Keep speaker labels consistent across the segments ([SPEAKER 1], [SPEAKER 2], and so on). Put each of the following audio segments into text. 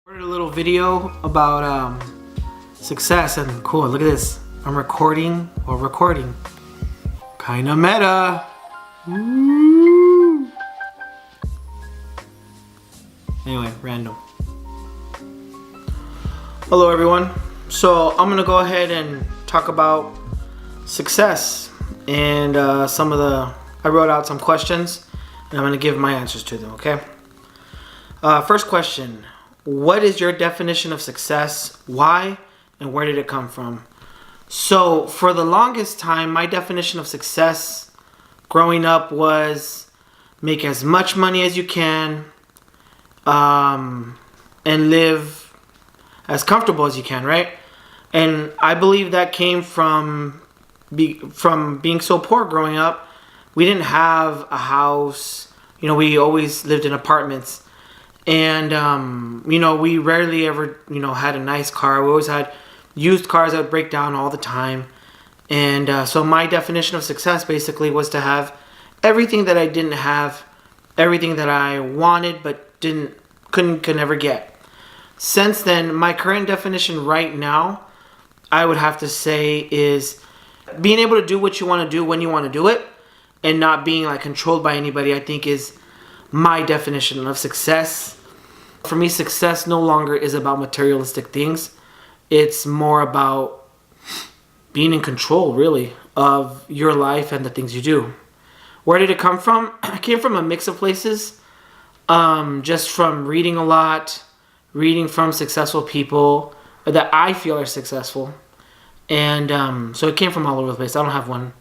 [SPEAKER 1] A little video about success, and cool, look at this. I'm recording while recording. Kinda meta. Woo. Anyway, random. Hello everyone. So I'm gonna go ahead and talk about success and I wrote out some questions and I'm gonna give my answers to them, okay? First question. What is your definition of success? Why? And where did it come from? So for the longest time, my definition of success growing up was make as much money as you can and live as comfortable as you can, right? And I believe that came from being so poor growing up. We didn't have a house. We always lived in apartments. And, we rarely ever, had a nice car. We always had used cars that would break down all the time. And so my definition of success basically was to have everything that I didn't have, everything that I wanted but could never get. Since then, my current definition right now, I would have to say, is being able to do what you want to do when you want to do it and not being controlled by anybody, I think is my definition of success. For me, success no longer is about materialistic things. It's more about being in control, really, of your life and the things you do. Where did it come from? It came from a mix of places. Just from reading a lot, reading from successful people that I feel are successful. And so it came from all over the place. I don't have one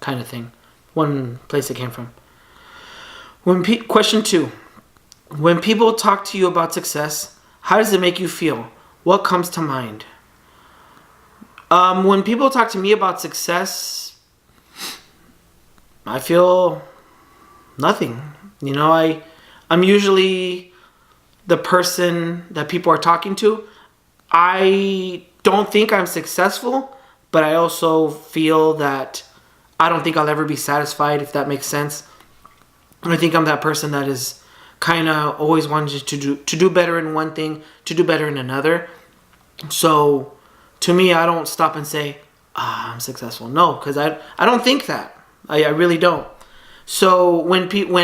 [SPEAKER 1] kind of thing, one place it came from. Question 2. When people talk to you about success, how does it make you feel? What comes to mind? When people talk to me about success, I feel nothing. I'm usually the person that people are talking to. I don't think I'm successful, but I also feel that I don't think I'll ever be satisfied, if that makes sense. I think I'm that person that is kind of always wanted to do better in one thing, to do better in another. So to me, I don't stop and say, I'm successful. No, because I don't think that. I really don't. So when people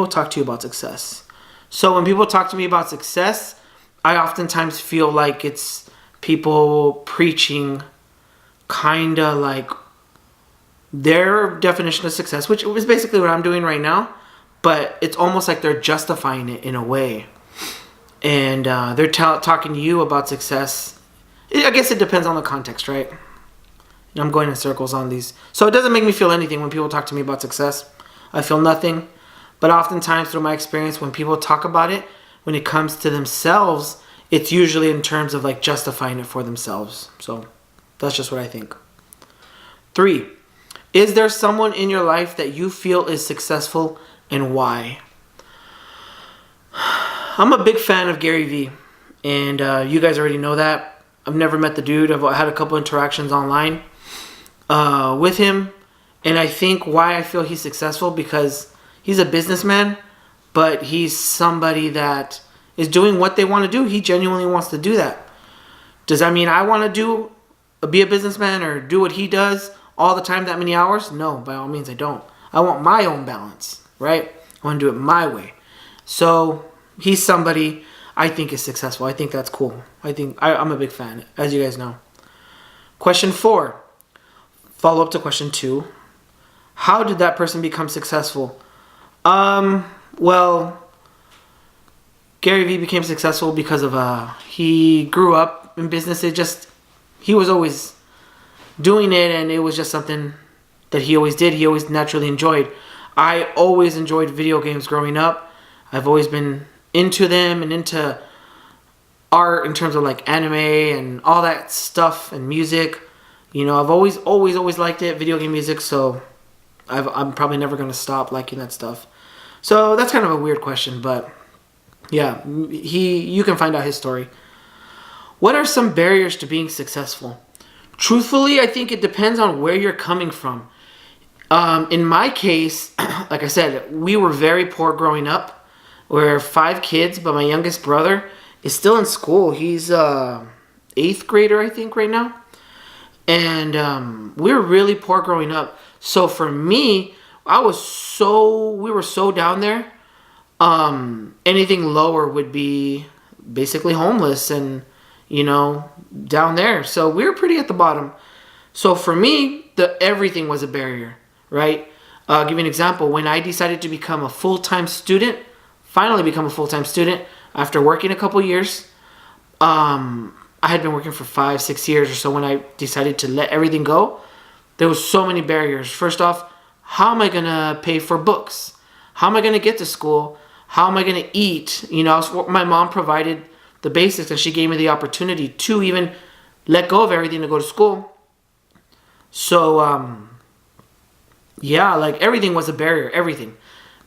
[SPEAKER 1] talk to you about success, when people talk to me about success, I oftentimes feel like it's people preaching kind of like their definition of success, which is basically what I'm doing right now, but it's almost like they're justifying it in a way. And they're talking to you about success. I guess it depends on the context, right? I'm going in circles on these. So it doesn't make me feel anything when people talk to me about success. I feel nothing. But oftentimes through my experience, when people talk about it, when it comes to themselves, it's usually in terms of justifying it for themselves. So that's just what I think. 3. Is there someone in your life that you feel is successful and why? I'm a big fan of Gary Vee, and you guys already know that. I've never met the dude. I've had a couple interactions online with him, and I think why I feel he's successful, because he's a businessman, but he's somebody that is doing what they want to do. He genuinely wants to do that. Does that mean I want to be a businessman or do what he does all the time, that many hours? No, by all means I don't. I want my own balance, right? I want to do it my way. So he's somebody I think is successful. I think that's cool. I'm a big fan, as you guys know. Question 4. Follow up to question 2. How did that person become successful? Well, Gary Vee became successful because of he grew up in business. He was always doing it, and it was just something that he always did. He always naturally enjoyed. I always enjoyed video games growing up. I've always been into them and into art in terms of anime and all that stuff and music. I've always liked it, video game music, so I'm probably never going to stop liking that stuff. So that's kind of a weird question, but yeah, you can find out his story. What are some barriers to being successful? Truthfully, I think it depends on where you're coming from. In my case, like I said, we were very poor growing up. We're 5 kids, but my youngest brother is still in school. He's 8th grader, I think, right now. And we were really poor growing up. So for me, we were so down there. Anything lower would be basically homeless and, down there. So we were pretty at the bottom. So for me, everything was a barrier, right? I'll give you an example. When I decided to become a full-time student, finally become a full-time student after working a couple years, I had been working for 5-6 years or so. When I decided to let everything go, there was so many barriers. First off, how am I going to pay for books? How am I going to get to school? How am I going to eat? My mom provided the basics, and she gave me the opportunity to even let go of everything to go to school. So, everything was a barrier, everything.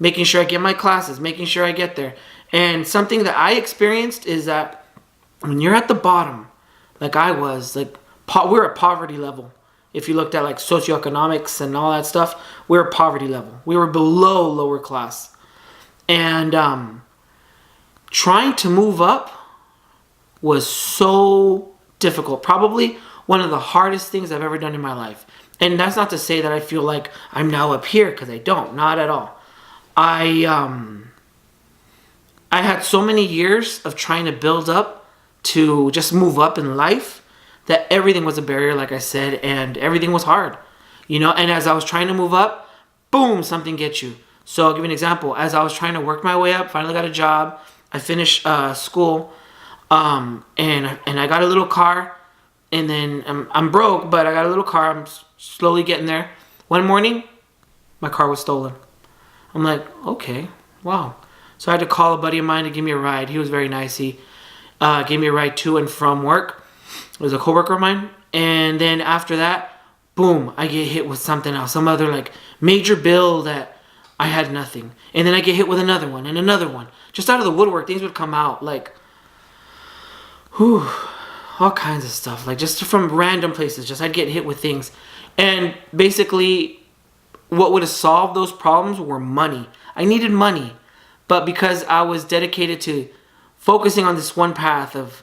[SPEAKER 1] Making sure I get my classes, making sure I get there. And something that I experienced is that when you're at the bottom, like I was, we're at poverty level. If you looked at socioeconomics and all that stuff, we're at poverty level. We were below lower class. And trying to move up was so difficult. Probably one of the hardest things I've ever done in my life. And that's not to say that I feel like I'm now up here, because I don't. Not at all. I had so many years of trying to build up to just move up in life that everything was a barrier, like I said, and everything was hard. And as I was trying to move up, boom, something gets you. So I'll give you an example. As I was trying to work my way up, finally got a job. I finished school, and I got a little car. And then I'm broke, but I got a little car. I'm slowly getting there. One morning, my car was stolen. I'm like, okay, wow. So I had to call a buddy of mine to give me a ride. He was very nice. He gave me a ride to and from work. It was a coworker of mine. And then after that, boom, I get hit with something else. Some other major bill that I had nothing. And then I get hit with another one and another one. Just out of the woodwork, things would come out all kinds of stuff. Just from random places. Just I'd get hit with things. And basically, what would have solved those problems were money. I needed money. But because I was dedicated to focusing on this one path of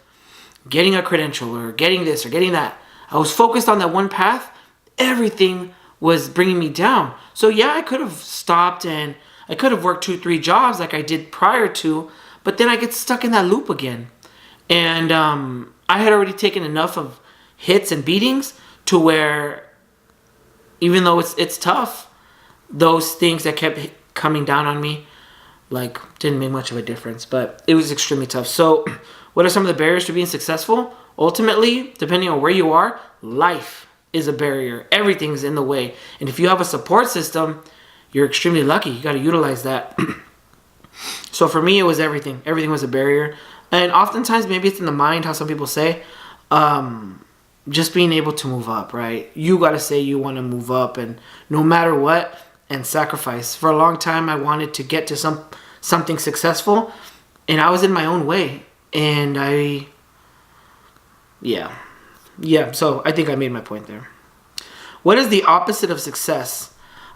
[SPEAKER 1] getting a credential or getting this or getting that, I was focused on that one path. Everything was bringing me down. So yeah, I could have stopped and I could have worked 2-3 jobs like I did prior to, but then I get stuck in that loop again. And I had already taken enough of hits and beatings to where, even though it's tough, those things that kept coming down on me didn't make much of a difference. But it was extremely tough. So what are some of the barriers to being successful? Ultimately, depending on where you are, life is a barrier. Everything's in the way. And if you have a support system, you're extremely lucky. You got to utilize that. So for me, it was everything. Everything was a barrier. And oftentimes, maybe it's in the mind, how some people say, just being able to move up, right? You got to say you want to move up, and no matter what, and sacrifice. For a long time, I wanted to get to something successful, and I was in my own way. And so I think I made my point there. What is the opposite of success?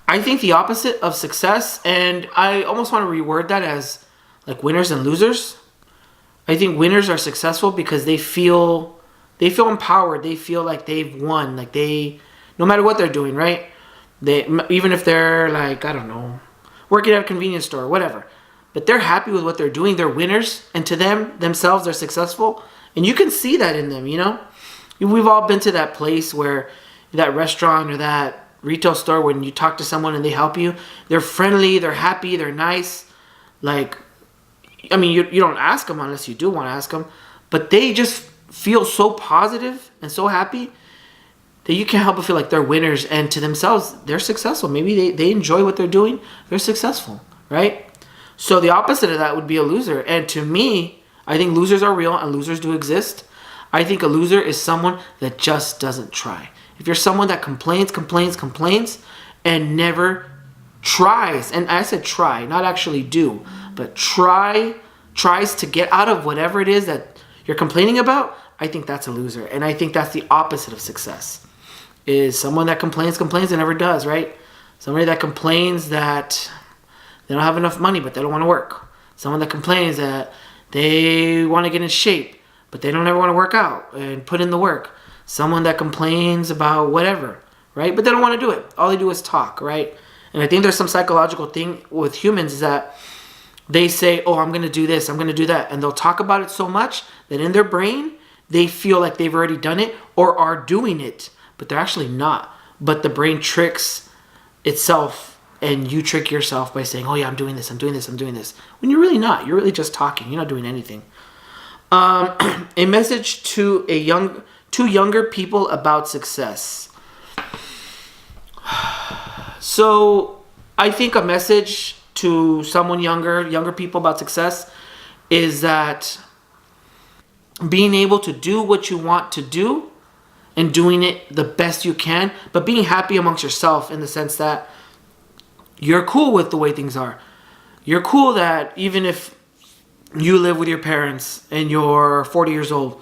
[SPEAKER 1] I think the opposite of success, and I almost want to reword that as winners and losers. I think winners are successful because they feel empowered. They feel like they've won. No matter what they're doing, right? Even if they're working at a convenience store, whatever. But they're happy with what they're doing. They're winners, and to themselves, they're successful. And you can see that in them, We've all been to that place where, that restaurant or that retail store, when you talk to someone and they help you, they're friendly, they're happy, they're nice. You don't ask them unless you do want to ask them, but they just feel so positive and so happy that you can't help but feel like they're winners, and to themselves, they're successful. Maybe they enjoy what they're doing. They're successful, right? So the opposite of that would be a loser. And to me, I think losers are real and losers do exist. I think a loser is someone that just doesn't try. If you're someone that complains, and never tries, and I said try, not actually do, but tries to get out of whatever it is that you're complaining about, I think that's a loser. And I think that's the opposite of success, is someone that complains and never does, right? Somebody that complains that they don't have enough money, but they don't want to work. Someone that complains that they want to get in shape, but they don't ever want to work out and put in the work. Someone that complains about whatever, right? But they don't want to do it. All they do is talk, right? And I think there's some psychological thing with humans is that they say, oh, I'm going to do this, I'm going to do that. And they'll talk about it so much that in their brain, they feel like they've already done it or are doing it, but they're actually not. But the brain tricks itself, and you trick yourself by saying, oh yeah, I'm doing this, I'm doing this, I'm doing this. When you're really not. You're really just talking. You're not doing anything. A message to younger people about success. So I think a message to someone younger people about success is that being able to do what you want to do and doing it the best you can, but being happy amongst yourself in the sense that you're cool with the way things are. You're cool that even if you live with your parents and you're 40 years old,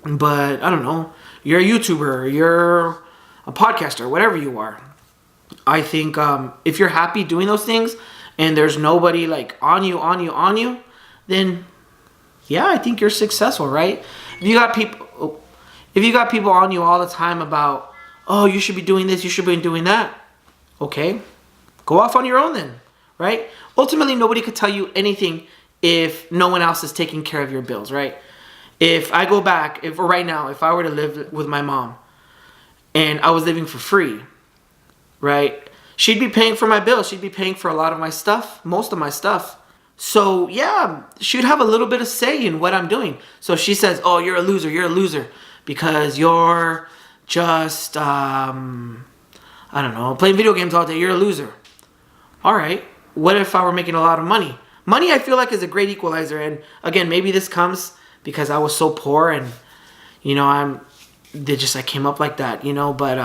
[SPEAKER 1] but I don't know, you're a YouTuber, you're a podcaster, whatever you are. I think if you're happy doing those things and there's nobody like on you, then yeah, I think you're successful, right? If you got people on you all the time about, oh, you should be doing this, you should be doing that, okay, go off on your own then, right? Ultimately, nobody could tell you anything if no one else is taking care of your bills, right? If I go back, if right now, if I were to live with my mom and I was living for free, right? She'd be paying for my bills. She'd be paying for a lot of my stuff, most of my stuff. So yeah, she'd have a little bit of say in what I'm doing. So if she says, oh, you're a loser because you're just, I don't know, playing video games all day, you're a loser. All right, what if I were making a lot of money? Money, I feel like, is a great equalizer. And again, maybe this comes because I was so poor and, you know, I came up like that, you know, but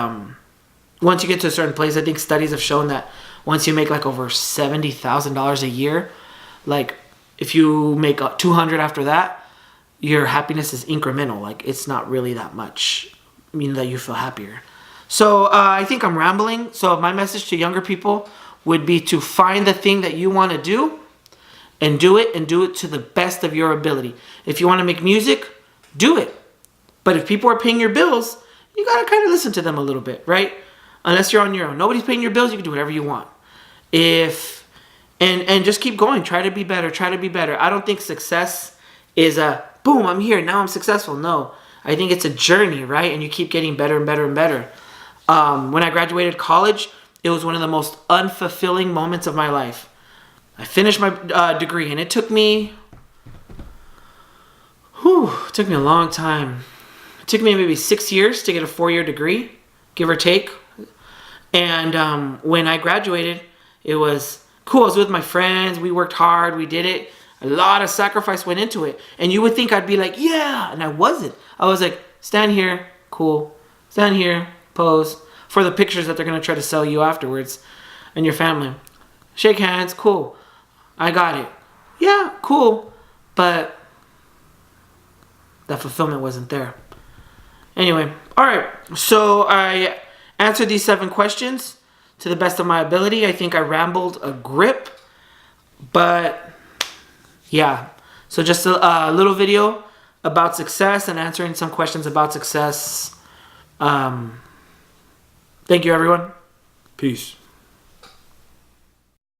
[SPEAKER 1] once you get to a certain place, I think studies have shown that once you make like over $70,000 a year, like if you make $200 after that, your happiness is incremental. Like it's not really that much, meaning that you feel happier. So I think I'm rambling. So my message to younger people would be to find the thing that you want to do and do it to the best of your ability. If you want to make music, do it. But if people are paying your bills, you got to kind of listen to them a little bit, right? Unless you're on your own. Nobody's paying your bills, you can do whatever you want. And just keep going. Try to be better. I don't think success is a, boom, I'm here, now I'm successful. No. I think it's a journey, right? And you keep getting better and better and better. When I graduated college, it was one of the most unfulfilling moments of my life. I finished my degree, and it took me a long time. It took me maybe 6 years to get a 4-year degree, give or take. And when I graduated, it was cool. I was with my friends. We worked hard. We did it. A lot of sacrifice went into it. And you would think I'd be like, yeah. And I wasn't. I was like, stand here. Cool. Stand here. Pose. For the pictures that they're going to try to sell you afterwards and your family. Shake hands. Cool. I got it. Yeah, cool. But that fulfillment wasn't there. Anyway. All right. So I answered these 7 questions to the best of my ability. I think I rambled a grip. But yeah. So just a little video about success and answering some questions about success. Thank you, everyone. Peace.